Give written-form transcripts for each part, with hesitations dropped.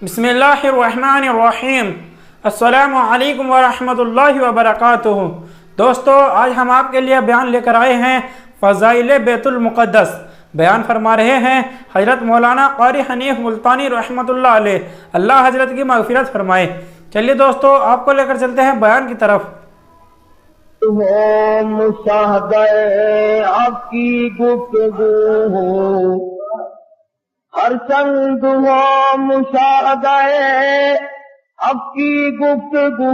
बिस्मिल्लाहिर्रहमानिर्रहीम। अस्सलामु अलैकुम वरहमतुल्लाहि वबरकातुहू। दोस्तों, आज हम आपके लिए बयान लेकर आए हैं फ़ज़ाइल बैतुल मुक़द्दस। बयान फरमा रहे हैं हज़रत मौलाना क़ारी हनीफ़ मुल्तानी रहमतुल्लाह अलैह, अल्लाह हज़रत की मग़फ़िरत फरमाए। चलिए दोस्तों, आपको लेकर चलते हैं बयान की तरफ। मुशाहदे आपकी गुफ्तगू हो, हर चंद हो मुशाहदे आपकी गुफ्तगू,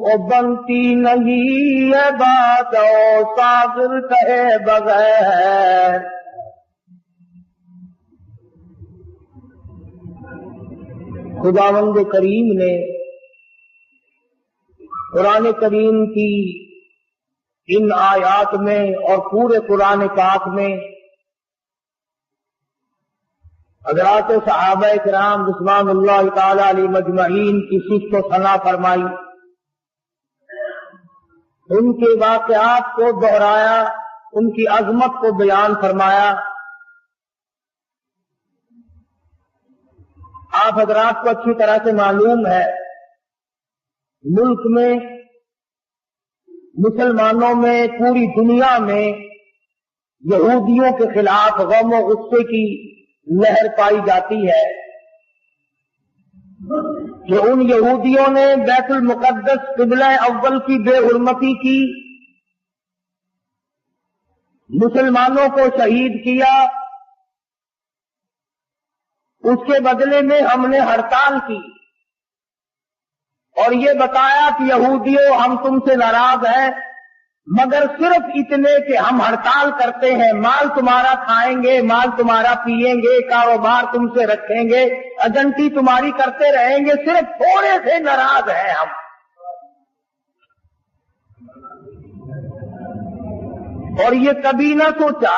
और बनती नहीं है बात और सागर कहे बगैर। खुदावंद करीम ने कुरान करीम की इन आयात में और पूरे कुरान पाक में हज़रात सहाबा किराम रिज़वानुल्लाह ताला अलैहिम अजमईन की सिफ़त व सना फरमाई, उनके वाक़यात को दोहराया, उनकी अज़मत को बयान फरमाया। आप हज़रात को अच्छी तरह से मालूम है, मुल्क में, मुसलमानों में, पूरी दुनिया में यहूदियों के खिलाफ गम और गुस्से की लहर पाई जाती है कि उन यहूदियों ने बैतुल मुक़द्दस क़िबला अव्वल की बेहुरमती की, मुसलमानों को शहीद किया। उसके बदले में हमने हड़ताल की और ये बताया कि यहूदियों, हम तुमसे नाराज हैं, मगर सिर्फ इतने कि हम हड़ताल करते हैं, माल तुम्हारा खाएंगे, माल तुम्हारा पिएंगे, कारोबार तुमसे रखेंगे, एजेंटी तुम्हारी करते रहेंगे, सिर्फ थोड़े से नाराज हैं हम। और ये कभी न सोचा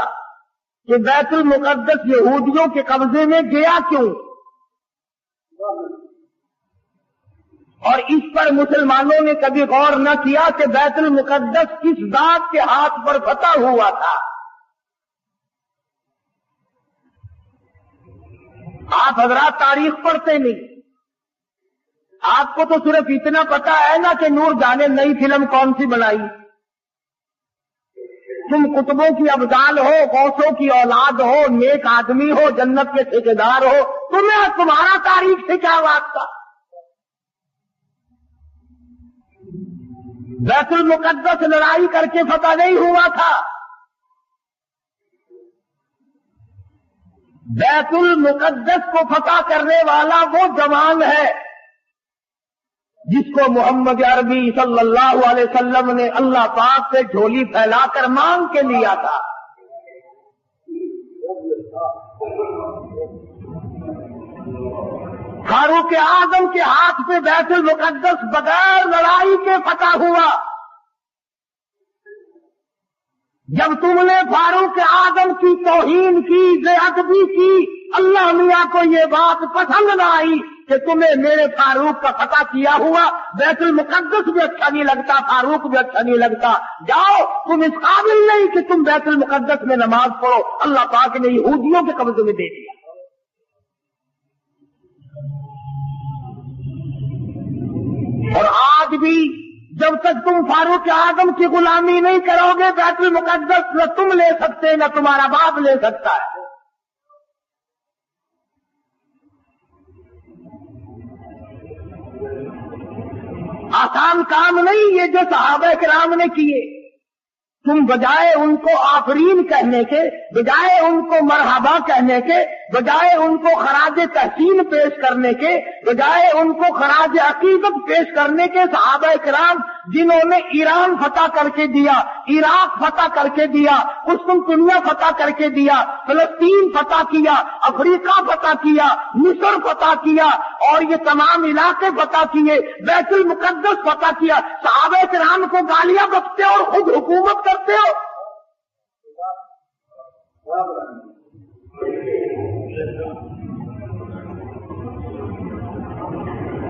कि बैतुल मुक़द्दस यहूदियों के कब्जे में गया क्यों, और इस पर मुसलमानों ने कभी गौर न किया कि बैतुल मुक़द्दस किस ज़ात के हाथ पर फतह हुआ था। आप हज़रात तारीख पढ़ते नहीं, आपको तो सिर्फ इतना पता है ना कि नूर जाने नई फिल्म कौन सी बनाई। तुम कुतुबों की अब्दाल हो, गौसों की औलाद हो, नेक आदमी हो, जन्नत के ठेकेदार हो, तुम्हारा तारीख से क्या वास्ता। बैतुल मुक़द्दस लड़ाई करके फतह नहीं हुआ था। बैतुल मुक़द्दस को फतह करने वाला वो जवान है जिसको मोहम्मद अरबी सल्लल्लाहु अलैहि वसल्लम ने अल्लाह पाक से झोली फैलाकर मांग के लिया था। फारूक आज़म के हाथ से बैतुल मुक़द्दस बगैर लड़ाई के फतह हुआ। जब तुमने फारूक आज़म की तौहीन की, बेअदबी की, अल्लाह मियां को ये बात पसंद न आई कि तुम्हें मेरे फारूक का फतह किया हुआ बैतुल मुक़द्दस भी अच्छा नहीं लगता, फारूक भी अच्छा नहीं लगता, जाओ, तुम इस काबिल नहीं कि तुम बैतुल मुक़द्दस में नमाज पढ़ो। अल्लाह पाक ने यहूदियों के कब्जे में दे दिया। और आज भी जब तक तुम फारूक आज़म की गुलामी नहीं करोगे, बैतुल मुक़द्दस न तुम ले सकते न तुम्हारा बाप ले सकता है। आसान काम नहीं ये जो सहाबा किराम ने किए। तुम बजाय उनको आफरीन कहने के, बजाय उनको मरहबा कहने के, बजाय उनको खराज तहसीन पेश करने के, बजाय उनको खराज अकीदत पेश करने के, सहाबा किराम जिन्होंने ईरान फतह करके दिया, इराक फतह करके दिया, कुस्तुनतुनिया फतह करके दिया, फिलिस्तीन फतह किया, अफ्रीका फतह किया, मिस्र फतह किया, और ये तमाम इलाके फतह किए, बैतुल मुक़द्दस फतह किया, सहाबा किराम को गालियां बकते हो और खुद हुकूमत करते हो।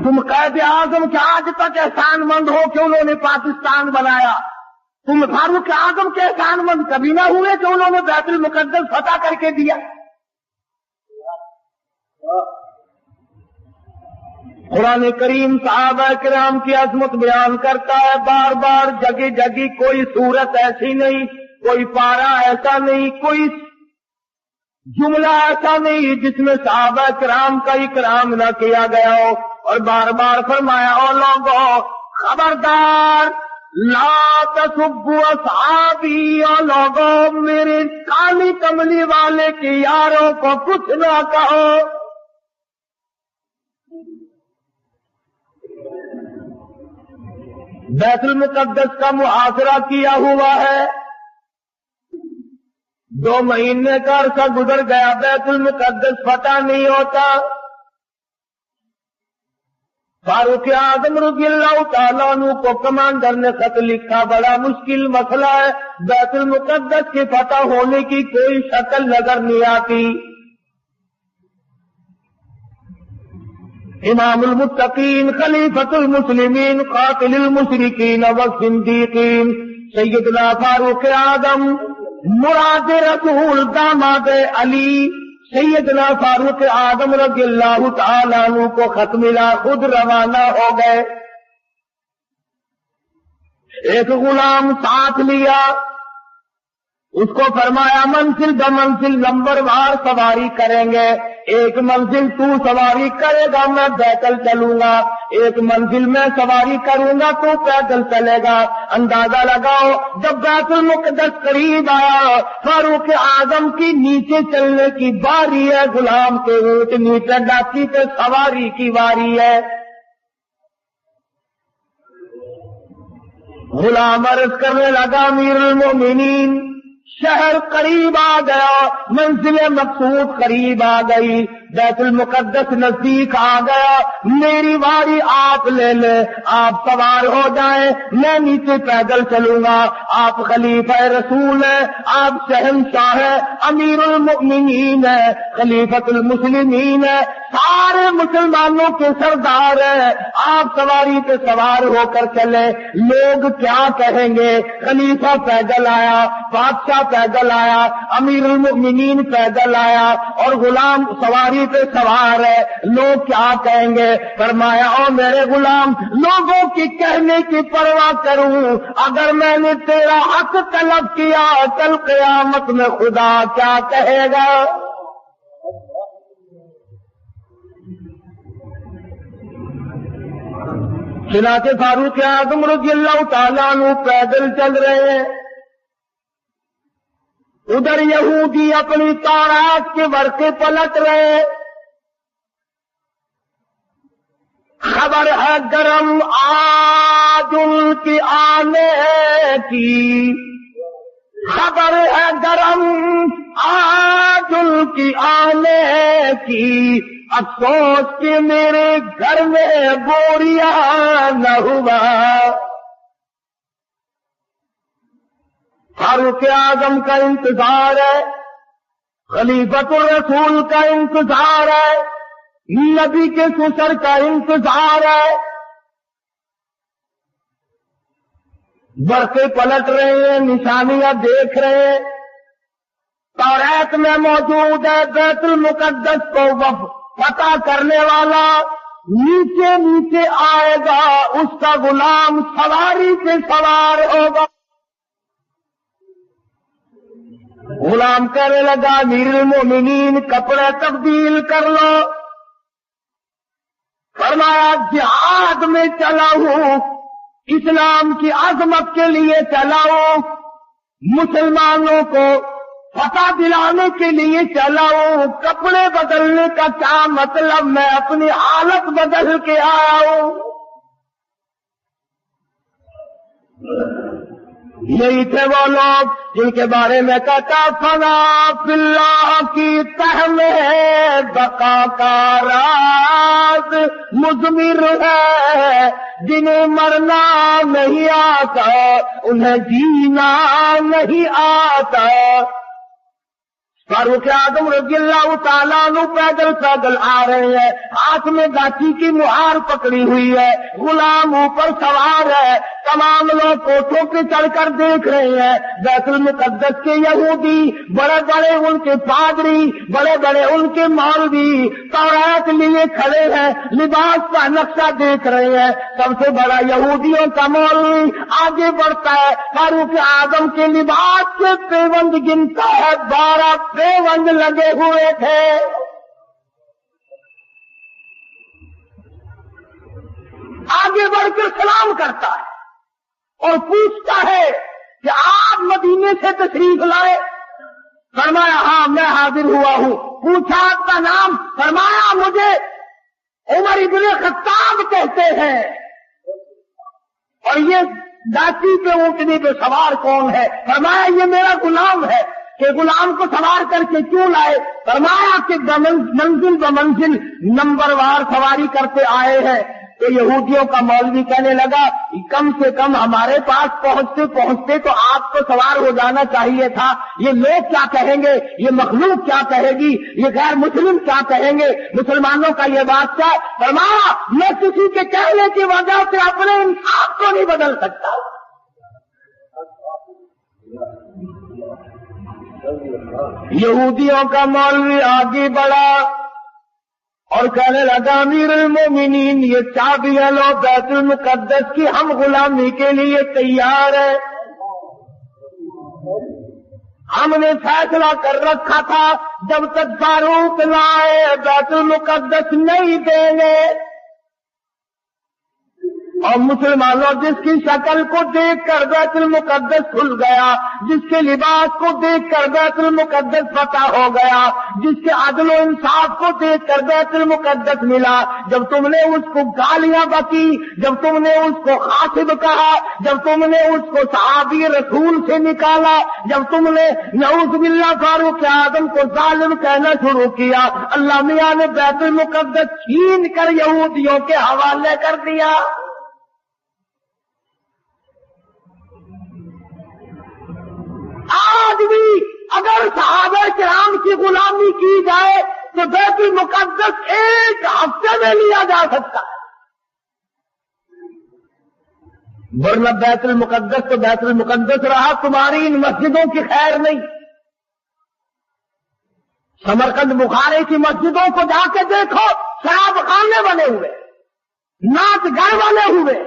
तुम क़ायद आज़म के आज तक एहसानमंद हो कि उन्होंने पाकिस्तान बनाया। तुम फारूक आज़म के एहसानमंद कभी ना हुए कि उन्होंने बैतुल मुक़द्दस फतह करके दिया। قرآن کریم صحابہ کرام کی عظمت بیان کرتا ہے بار بار، جگہ جگہ کوئی صورت ایسی نہیں، کوئی پارا ایسا نہیں، کوئی جملہ ایسا نہیں جس میں صحابہ کرام کا اکرام نہ کیا گیا ہو، اور بار بار فرمایا او لوگوں خبردار لا تسبوا اصحابی، او لوگوں میرے کالی کملی والے کے یاروں کو کچھ نہ کہو۔ بیت المقدس کا محاصرہ کیا ہوا ہے، 2 مہینے کا عرصہ گزر گیا، بیت المقدس فتح نہیں ہوتا۔ فاروق اعظم رضی اللہ تعالیٰ عنہ کو کمانڈر نے خط لکھا، بڑا مشکل مسئلہ ہے، بیت المقدس کے فتح ہونے کی کوئی شکل نظر نہیں آتی۔ امام المتقین خلیفۃ المسلمین قاتل المشرکین والصدیقین سیدنا فاروق اعظم مراد رسول داماد علی سیدنا فاروق اعظم رضی اللہ تعالیٰ عنہ کو خط ملا، خود روانہ ہو گئے۔ ایک غلام ساتھ لیا، اس کو فرمایا منزل ب منزل نمبر وار سواری کریں گے، ایک منزل تو سواری کرے گا میں پیدل چلوں گا، ایک منزل میں سواری کروں گا تو پیدل چلے گا۔ اندازہ لگاؤ جب بیت المقدس قریب آیا، فاروق اعظم کی نیچے چلنے کی باری ہے، غلام کے اونٹ نیچے ڈاکی پہ سواری کی باری ہے۔ غلام عرض کرنے لگا امیر المومنین شہر قریب آ گیا، منزل مقصود قریب آ گئی، بیت المقدس نزدیک آ گیا، میری باری آپ لے لیں، آپ سوار ہو جائیں، میں نیچے پیدل چلوں گا۔ آپ خلیفہ رسول ہیں، آپ شہنشاہ ہیں، امیر المؤمنین ہیں، خلیفۃ المسلمین ہیں، سارے مسلمانوں کے سردار ہیں، آپ سواری پہ سوار ہو کر چلے، لوگ کیا کہیں گے؟ خلیفہ پیدل آیا، بادشاہ پیدل آیا، امیر المؤمنین پیدل آیا، اور غلام سواری پہ سوار ہے، لوگ کیا کہیں گے؟ فرمایا او میرے غلام، لوگوں کی کہنے کی پرواہ کروں، اگر میں نے تیرا حق طلب کیا کل قیامت میں خدا کیا کہے گا؟ چنانچہ فاروق اعظم رضی اللہ تعالیٰ عنہ پیدل چل رہے ہیں، ادھر یہودی اپنی تورات کے ورقے پلٹ رہے، خبر ہے گرم آج ان کی آنے کی، خبر ہے گرم آج ان کی آنے کی، افسوس کہ میرے گھر میں بوریا نہ ہوا۔ فاروق اعظم کا انتظار ہے، خلیفۃ الرسول کا انتظار ہے، نبی کے سسر کا انتظار ہے۔ برقے پلٹ رہے ہیں، نشانیاں دیکھ رہے ہیں، تورات میں موجود ہے بیت المقدس کو فتح کرنے والا نیچے نیچے آئے گا، اس کا غلام سواری پہ سوار ہوگا۔ غلام کہنے لگا امیر المومنین کپڑے تبدیل کر لو، فرمایا جہاد میں چلا ہوں، اسلام کی عظمت کے لیے چلا ہوں، مسلمانوں کو فتح دلانے کے لیے چلا ہوں، کپڑے بدلنے کا کیا مطلب؟ میں اپنی حالت بدل کے آیا ہوں۔ یہی تھے وہ لوگ جن کے بارے میں کہتا فنا فی اللہ کی تہ میں بقا کا راز مضمر ہے، جنہیں مرنا نہیں آتا انہیں جینا نہیں آتا۔ فاروق اعظم رضی اللہ تعالیٰ عنہ پیدل پیدل آ رہے ہیں، ہاتھ میں گاچھی کی مہار پکڑی ہوئی ہے، غلام اوپر سوار ہے، तमाम लोग कोठों पे चढ़कर देख रहे हैं बैतुल मुकद्दस के यहूदी, बड़े बड़े उनके पादरी, बड़े बड़े उनके मौलवी तौरात लिए खड़े हैं, लिबास का नक्शा देख रहे हैं। सबसे बड़ा यहूदियों का मौलवी आगे बढ़ता है, फारूक आजम के लिबास के पेवंद गिनता है, 12 पेवंद लगे हुए थे। आगे बढ़कर सलाम करता है और पूछता है कि आप मदीने से तशरीफ लाए? फरमाया हाँ मैं हाजिर हुआ हूँ। पूछा आपका नाम? फरमाया मुझे उमर इब्ने खत्ताब कहते हैं। और ये दासी पे ऊँटनी पे सवार कौन है? फरमाया ये मेरा गुलाम है। कि गुलाम को सवार करके क्यों लाए? फरमाया कि मंजिल ब मंजिल नंबरवार सवारी करते आए हैं। तो यहूदियों का मौलवी कहने लगा कम से कम हमारे पास पहुंचते पहुंचते तो आपको सवार हो जाना चाहिए था। ये लोग क्या कहेंगे, ये मखलूक क्या कहेगी, ये गैर मुस्लिम क्या कहेंगे, मुसलमानों का ये बात क्या? फरमाया मैं किसी के कहने की वजह से अपने इंसाफ को नहीं बदल सकता। यहूदियों का मौलवी आगे बढ़ा और कहने लगा अमीरुल मोमिनीन ये चाबियां लो बैतुल मुकद्दस की, हम गुलामी के लिए तैयार है। हमने फैसला कर रखा था जब तक फारूक लाए बैतुल मुकद्दस नहीं देंगे। और मुसलमानों जिसकी शक्ल को देखकर बैतुल मुकद्दस खुल गया, जिसके लिबास को देखकर बैतुल मुकद्दस पता हो गया, जिसके अदल और इंसाफ को देखकर बैतुल मुकद्दस मिला, जब तुमने उसको गालियां बकी, जब तुमने उसको खासिब कहा, जब तुमने उसको सहाबी रसूल से निकाला, जब तुमने नऊज़ बिल्लाह फारूक आज़म को जालिम कहना शुरू किया, अल्लाह मियां ने बैतुल मुकद्दस छीन कर यहूदियों के हवाले कर दिया। आज भी अगर सहाबा किराम की गुलामी की जाए तो बैतुल मुकद्दस एक हफ्ते में लिया जा सकता है, वरना बैतुल मुकद्दस तो बैतुल मुकद्दस रहा, तुम्हारी इन मस्जिदों की खैर नहीं। समरकंद बुखारे की मस्जिदों को जाके देखो, शराब खाने बने हुए, नाच घर बने हुए।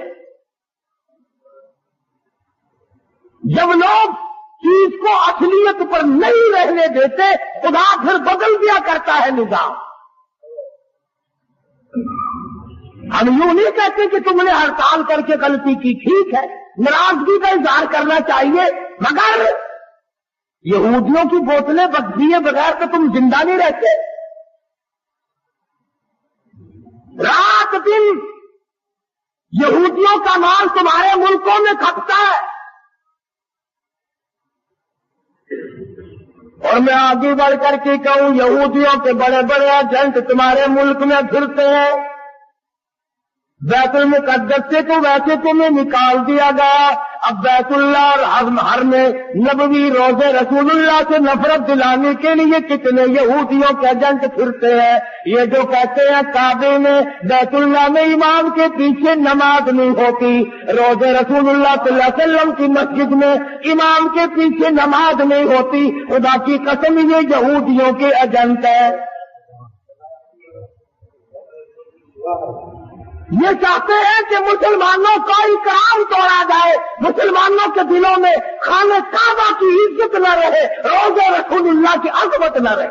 जब लोग चीज को असलियत पर नहीं रहने देते, खुदा फिर बदल दिया करता है निजाम। हम यूं नहीं कहते कि तुमने हड़ताल करके गलती की, ठीक है, नाराजगी का इजहार करना चाहिए, मगर यहूदियों की बोतलें दिए बगैर तो तुम जिंदा नहीं रहते। रात दिन यहूदियों का माल तुम्हारे मुल्कों में खपता है। और मैं आगे बढ़ करके कहूं यहूदियों के बड़े बड़े एजेंट तुम्हारे मुल्क में फिरते हैं। बैतुल मुकद्दस से तो वैसे तुम्हें निकाल दिया गया, अब बैतुल्लाह और हर में नबवी रोज़े रसूलुल्लाह से नफरत दिलाने के लिए कितने यहूदियों के एजेंट फिरते हैं। ये जो कहते हैं काबे में बैतुल्लाह में इमाम के पीछे नमाज नहीं होती, रोज़े रसूलुल्लाह सल्लल्लाहु अलैहि वसल्लम की मस्जिद में इमाम के पीछे नमाज नहीं होती, खुदा की कसम ये यहूदियों के एजेंट है। ये चाहते हैं कि मुसलमानों का इकराम तोड़ा जाए, मुसलमानों के दिलों में खाने काबा की इज्जत न रहे, रोज़े रसूलुल्लाह की अज़मत न रहे।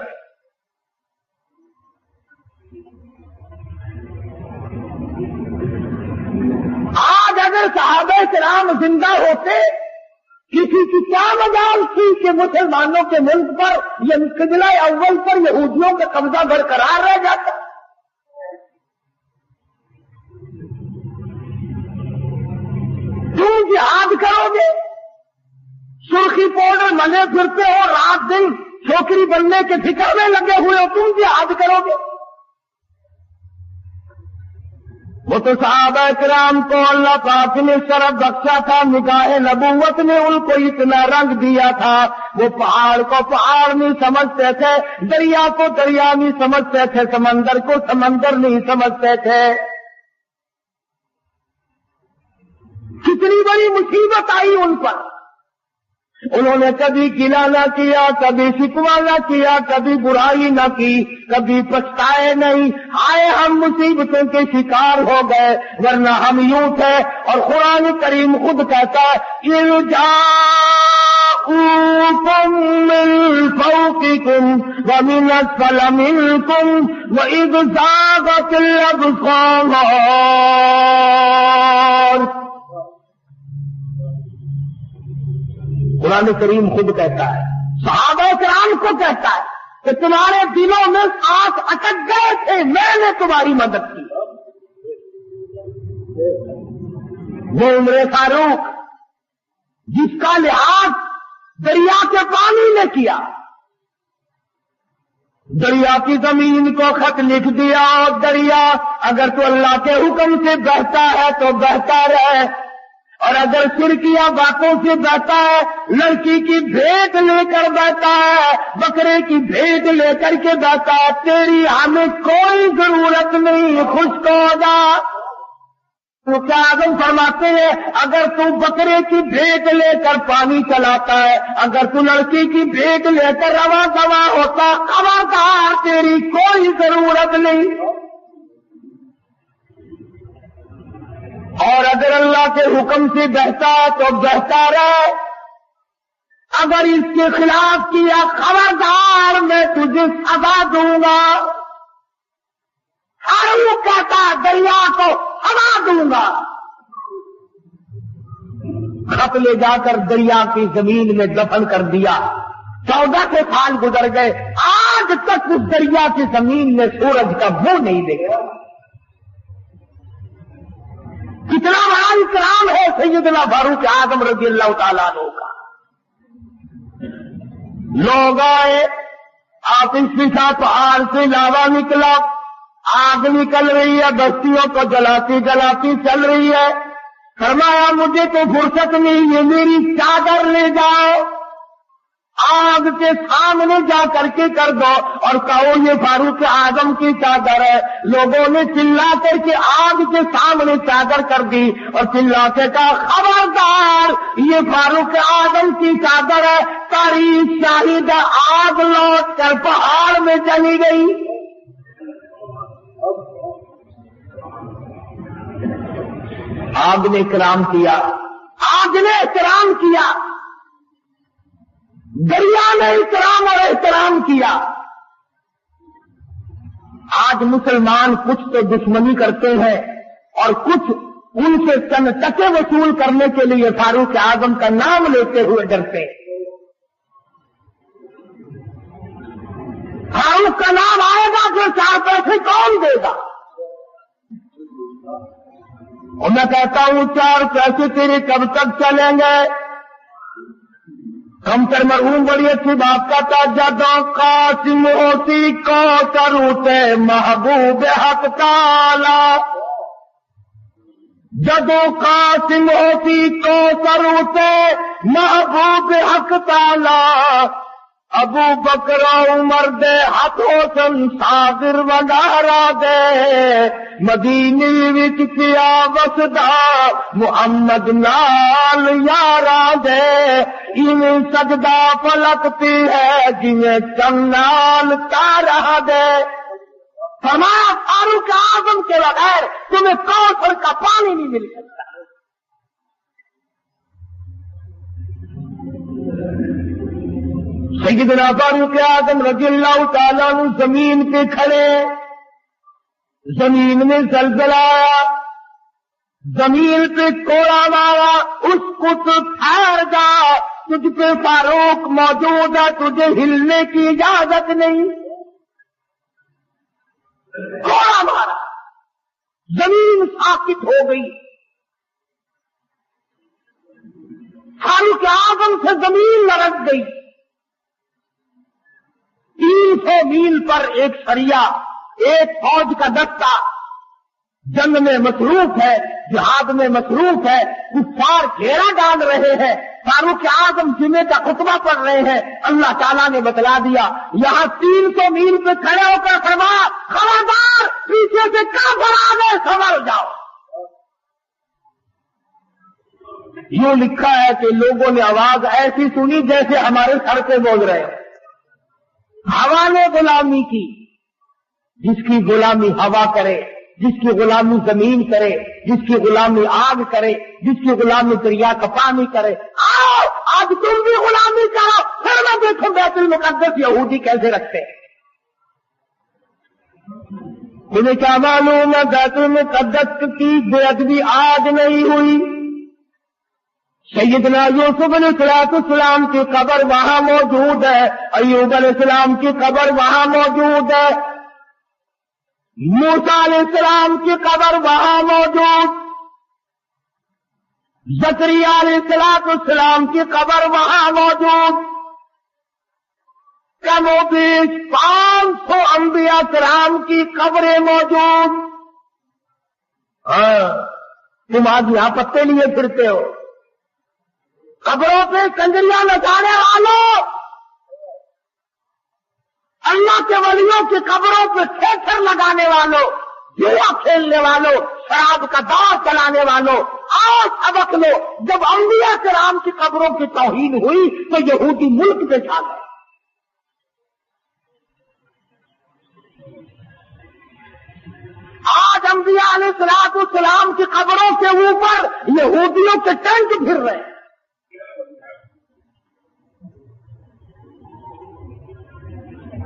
आज अगर सहाबा किराम जिंदा होते, किसी की क्या मजाल थी कि मुसलमानों के मुल्क पर यह किबला अव्वल पर यहूदियों का कब्जा बरकरार रह जाता। तुम जिहाद करोगे, सुर्खी पाउडर मले फिरते हो, रात दिन छोकरी बनने के फिक्र में लगे हुए हो, तुम जिहाद करोगे? वो तो सहाबा किराम को अल्लाह पाक ने शरफ बख्शा था, निगाह नबूवत ने उनको इतना रंग दिया था, वो पहाड़ को पहाड़ नहीं समझते थे, दरिया को दरिया नहीं समझते थे, समंदर को समंदर नहीं समझते थे। कितनी बड़ी मुसीबत आई उन पर। उन्होंने कभी गिला न किया, कभी शिकवा न किया, कभी बुराई न की, कभी पछताए नहीं। आए हम मुसीबतों के शिकार हो गए, वरना हम यूं थे। और कुरान करीम खुद कहता है इरजाऊकुम मिन फौकिकुम व मिन अस्फल मिनकुम व इज़ ज़ागतिल अब्सार। कुरान करीम खुद कहता है, सहाबा किराम को कहता है कि तुम्हारे दिलों में सांस अटक गए थे, मैंने तुम्हारी मदद की। वो उम्र फारूक जिसका लिहाज दरिया के पानी ने किया, दरिया की जमीन को खत लिख दिया, और दरिया अगर तो अल्लाह के हुक्म से बहता है तो बहता रहे, और अगर शिरकिया बातों से बहता है, लड़की की भेंट लेकर बहता है, बकरे की भेंट लेकर के बहता है, तेरी हमें कोई जरूरत नहीं, खुश हो जा। तो क्या आजम फरमाते हैं, अगर तू बकरे की भेंट लेकर पानी चलाता है, अगर तू लड़की की भेंट लेकर रवा गवा होता, खबरदार तेरी कोई जरूरत नहीं। और अगर अल्लाह के हुक्म से बहता तो बहता रहे, अगर इसके खिलाफ किया खबरदार मैं तुझे सजा दूंगा। फारूक कहता दरिया को हवा दूंगा। खत ले जाकर दरिया की जमीन में दफन कर दिया। 14 के साल गुजर गए, आज तक उस दरिया की जमीन में सूरज का मुंह नहीं देखा। कितना बड़ा इकराम है सैयदना फारूक आजम रज़ी अल्लाह तआला अन्हु का। लोग आए, आतिश फिसा, पहाड़ से लावा निकला, आग निकल रही है, बस्तियों को जलाती जलाती चल रही है। फरमाया मुझे तो फुर्सत नहीं, ये मेरी चादर ले जाओ, आग के सामने जा करके कर दो और कहो ये फारूक आजम की चादर है। लोगों ने चिल्ला करके आग के सामने चादर कर दी और चिल्ला के कहा खबरदार ये फारूक आजम की चादर है। तारीख शाहिद आग लौट कर पहाड़ में चली गई। आग ने इकराम किया, आग ने इकराम किया, दरिया ने इकराम और एहतराम किया। आज मुसलमान कुछ तो दुश्मनी करते हैं और कुछ उनसे चंद टके वसूल करने के लिए फारूक आजम का नाम लेते हुए डरते हैं। फारूक का नाम आएगा तो 4 पैसे कौन देगा? और मैं कहता हूं 4 पैसे तेरे कब तक चलेंगे? हम पर मरहूम बड़ी अच्छी बात कहता, जदों कासिम होती को करूते महबूब हक ताला, जदों कासिम होती को करूते महबूब हक ताला, अबू बकर उमर दे हाथों संसागर वगारा दे, मदीने विच किया वसदा मुहम्मद नाल यारा दे, इन्हें सजदा पलकती है जिन्हें चन्नाल तारा दे। फरमाया फारूक आजम के बगैर तुम्हें कौशल का पानी नहीं मिल सकता। सैयदना फारूक आजम रज़ियल्लाहु ताला अन्हु जमीन पे खड़े, जमीन में ज़लज़ला आया, जमीन पे कोड़ा मारा, उसको तो ठहर जा, तुझ पे फारूक मौजूद है, तुझे हिलने की इजाजत नहीं। कोड़ा मारा, जमीन साकित हो गई। फारूक आजम से जमीन लड़क गई। 300 मील पर एक सरिया, एक फौज का दस्ता जंग में मसरूफ है, जिहाद में मसरूफ है, कुफ्फार घेरा डाल रहे हैं। फारूक आजम जुमे का खुतबा पढ़ रहे हैं। अल्लाह ताला ने बतला दिया, यहां 300 मील पे खड़े होकर फरमाया खबरदार पीछे से काफिर आ गए, संभल जाओ। यूं लिखा है कि लोगों ने आवाज ऐसी सुनी जैसे हमारे सर पे बोल रहे हो। हवा ने गुलामी की, जिसकी गुलामी हवा करे, जिसकी गुलामी जमीन करे, जिसकी गुलामी आग करे, जिसकी गुलामी दरिया का पानी करे। आओ आज तुम भी गुलामी करो, फिर मैं देखो बैतुल मुकद्दस यहूदी कैसे रखते हैं। तुम्हें क्या मालूम है बैतुल मुकद्दस की बेअदबी आज नहीं हुई। सैयदना यूसुफ अलैहिस्सलाम की कब्र वहां मौजूद है, अय्यूब अलैहिस्सलाम की कब्र वहां मौजूद है, मूसा अलैहिस्सलाम की कब्र वहां मौजूद, ज़करिया अलैहिस्सलाम की कब्र वहां मौजूद। कमोबेश 500 अंबिया किराम की कब्रें मौजूद। हाँ, तुम आज यहां पत्ते लिए फिरते हो। कब्रों पे कंजरियां नचाने वालों, अल्लाह के वलियों की कब्रों पे ठेठर लगाने वालों, जुआ खेलने वालों, शराब का दौर चलाने वालों, आओ सबक लो। जब अंबिया किराम की कब्रों की तौहीन हुई तो यहूदी मुल्क पे छा गए। आज अंबिया अलैहिस्सलाम की कब्रों के ऊपर यहूदियों के टेंट फिर रहे हैं।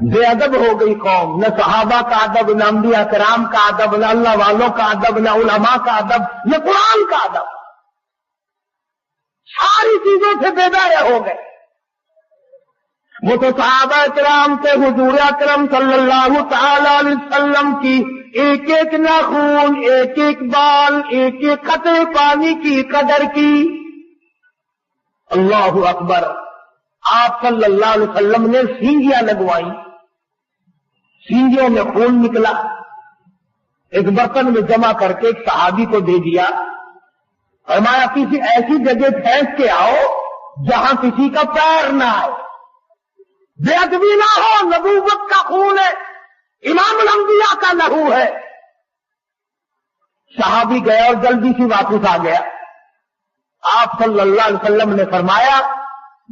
बेअदब हो गई कौम, न सहाबा का अदब, न अंबिया किराम का अदब, न अल्लाह वालों का अदब, न उलमा का अदब, न कुरान का अदब। सारी चीजों से बेदारे हो गए। वो तो सहाबा किराम थे, हुजूर अकरम सल्लल्लाहु तआला अलैहि वसल्लम की एक एक नाखून, एक एक बाल, एक एक कतरे पानी की कदर की। अल्लाहु अकबर। आप सल्लल्लाहु अलैहि वसल्लम ने सींगियां लगवाई, सींगियों में खून निकला, एक बर्तन में जमा करके एक सहाबी को दे दिया। फरमाया किसी ऐसी जगह फेंक के आओ जहां किसी का पैर ना आए, बेअदबी ना हो, नबूवत का खून है, इमामुल अंबिया का लहू है। सहाबी गया और जल्दी से वापस आ गया। आप सल्लल्लाहु अलैहि वसल्लम ने फरमाया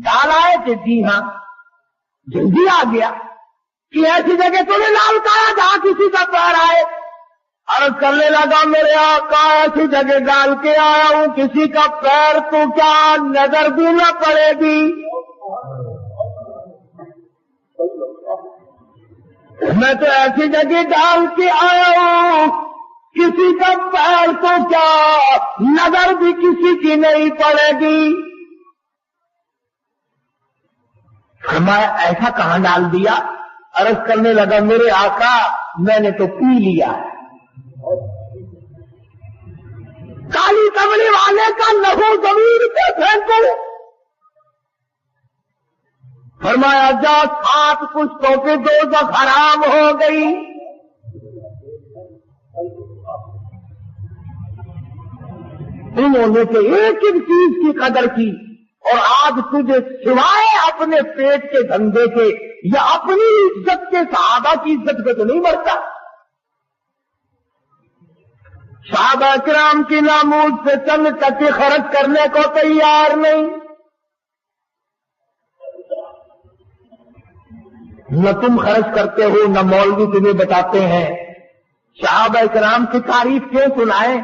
डाल आए थे? जी हां। जल्दी आ गया कि ऐसी जगह तूने लाल कहा जहां किसी का पैर आए। अर्ज करने लगा मेरे आका ऐसी जगह डाल के आया हूं किसी का पैर तो क्या नजर भी न पड़ेगी। मैं तो ऐसी जगह डाल के आया हूं किसी का पैर तो क्या नजर भी किसी की नहीं पड़ेगी। मैं ऐसा कहां डाल दिया? अर्ज करने लगा मेरे आका मैंने तो पी लिया। काली कमली वाले का लहू जमीन पे फेंको। फरमाया जा 7 पुश्तों पे दोज़ख हराम हो गई। उन्होंने तो एक एक चीज की कदर की और आज तुझे सिवाय अपने पेट के धंधे के या अपनी इज्जत के सहाबा की इज्जत पे तो नहीं मरता। सहाबा किराम की नामूज से चंद टके खर्च करने को तैयार नहीं। न तुम खर्च करते हो न मौलवी तुम्हें बताते हैं। सहाबा किराम की तारीफ क्यों सुनाए?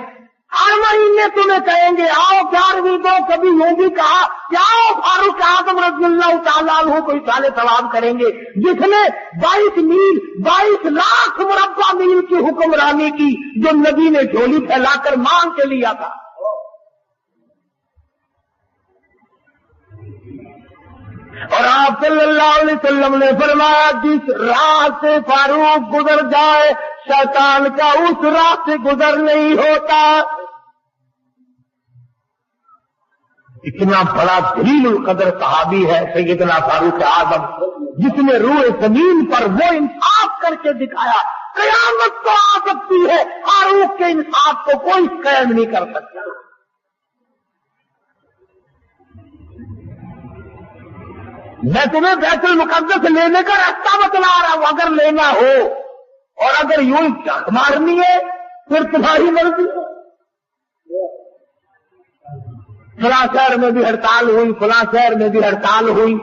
हर महीने तुम्हें कहेंगे आओ 11वीं दो, कभी यूं भी कहा कि आओ फारूक आजम रज़ियल्लाहु ताला अन्हु को इशारे सवाब करेंगे, जिसने 22 लाख मुरब्बा मील की हुक्मरानी की, जो नबी ने झोली फैलाकर मांग के लिया था। और आप सल्लल्लाहु अलैहि वसल्लम ने फरमाया जिस राह से फारूक गुजर जाए शैतान का उस राह से गुजर नहीं होता। इतना बड़ा जलील कदर सहाबी है सैयदना फारूक आजम, जिसने रूह जमीन पर वो इंसाफ करके दिखाया। कयामत तो आ सकती है, फारूक के इंसाफ को कोई कैद नहीं कर सकता। मैं तुम्हें बैतुल मुकद्दस लेने का रास्ता बतला रहा हूं, अगर लेना हो और अगर यूं जान मारनी है फिर तुम्हारी मर्जी। फलां शहर में भी हड़ताल हुई, फलां शहर में भी हड़ताल हुई,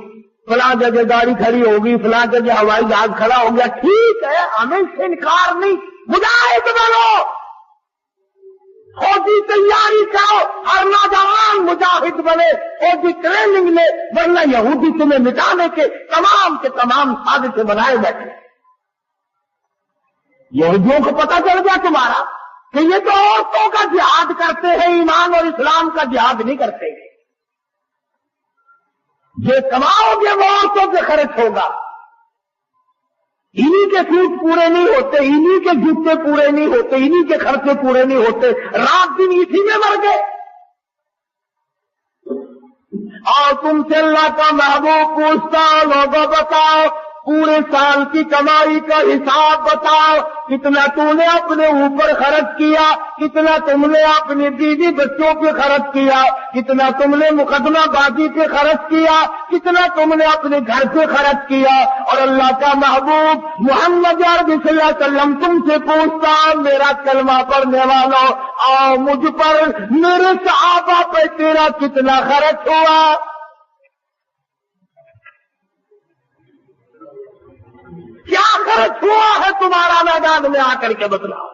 फलां जगह गाड़ी खड़ी होगी, फलां जगह हवाई जहाज खड़ा हो गया। ठीक है, हमें इससे इनकार नहीं, मुजाहिद बनो, फौजी तैयारी करो, हर नौजवान मुजाहिद बने, फौजी ट्रेनिंग ले, वरना यहूदी तुम्हें मिटाने के तमाम साजिशें बनाए बैठे। यहूदियों को पता चल गया तुम्हारा कि ये तो औरतों का जिहाद करते हैं, ईमान और इस्लाम का जिहाद नहीं करते। ये कमाओगे वो औरतों पे खर्च होगा, इन्हीं के सूट पूरे नहीं होते, इन्हीं के जूते पूरे नहीं होते, इन्हीं के खर्चे पूरे नहीं होते, रात दिन इसी में मर गए। और तुमसे अल्लाह का महबूब पूछता, लोगों बताओ पूरे साल की कमाई का हिसाब बताओ, कितना तूने अपने ऊपर खर्च किया, कितना तुमने अपने बीवी बच्चों पे खर्च किया, कितना तुमने मुकदमाबाजी पे खर्च किया, कितना तुमने अपने घर पे खर्च किया। और अल्लाह का महबूब मोहम्मद अरबी सल्लल्लाहु अलैहि वसल्लम तुमसे पूछता, मेरा कलमा पढ़ने वालों, आओ मुझ पर, मेरे सहाबा पे तेरा कितना खर्च हुआ। क्या खर्च हुआ है तुम्हारा, मैदान में आकर के बतलाओ।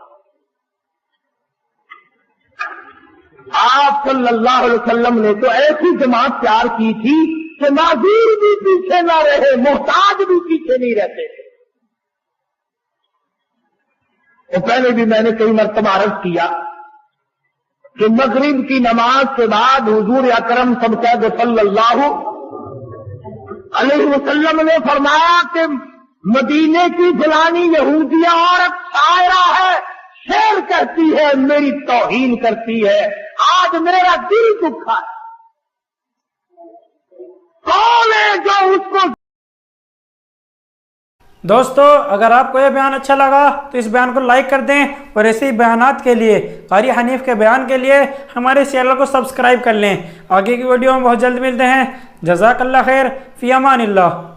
आप सल्लल्लाहु अलैहि वसल्लम ने तो ऐसी जमात तैयार की थी कि नाज़ीर भी पीछे न रहे, मोहताज भी पीछे नहीं रहते थे। तो पहले भी मैंने कई मरतबा अर्ज किया कि मगरिब की नमाज के बाद हुजूर अकरम सल्लल्लाहु अलैहि वसल्लम ने फरमाया कि मदीने की फलानी यहूदिया औरत शायरा है, शेर कहती है, मेरी तौहीन करती है, आज मेरा दिल दुखा है। कौन है जो उसको। दोस्तों, अगर आपको यह बयान अच्छा लगा तो इस बयान को लाइक कर दें, और ऐसे ही बयानात के लिए, कारी हनीफ के बयान के लिए हमारे चैनल को सब्सक्राइब कर लें। आगे की वीडियो में बहुत जल्द मिलते हैं। जज़ाकल्लाह खैर, फ़ी अमानिल्लाह।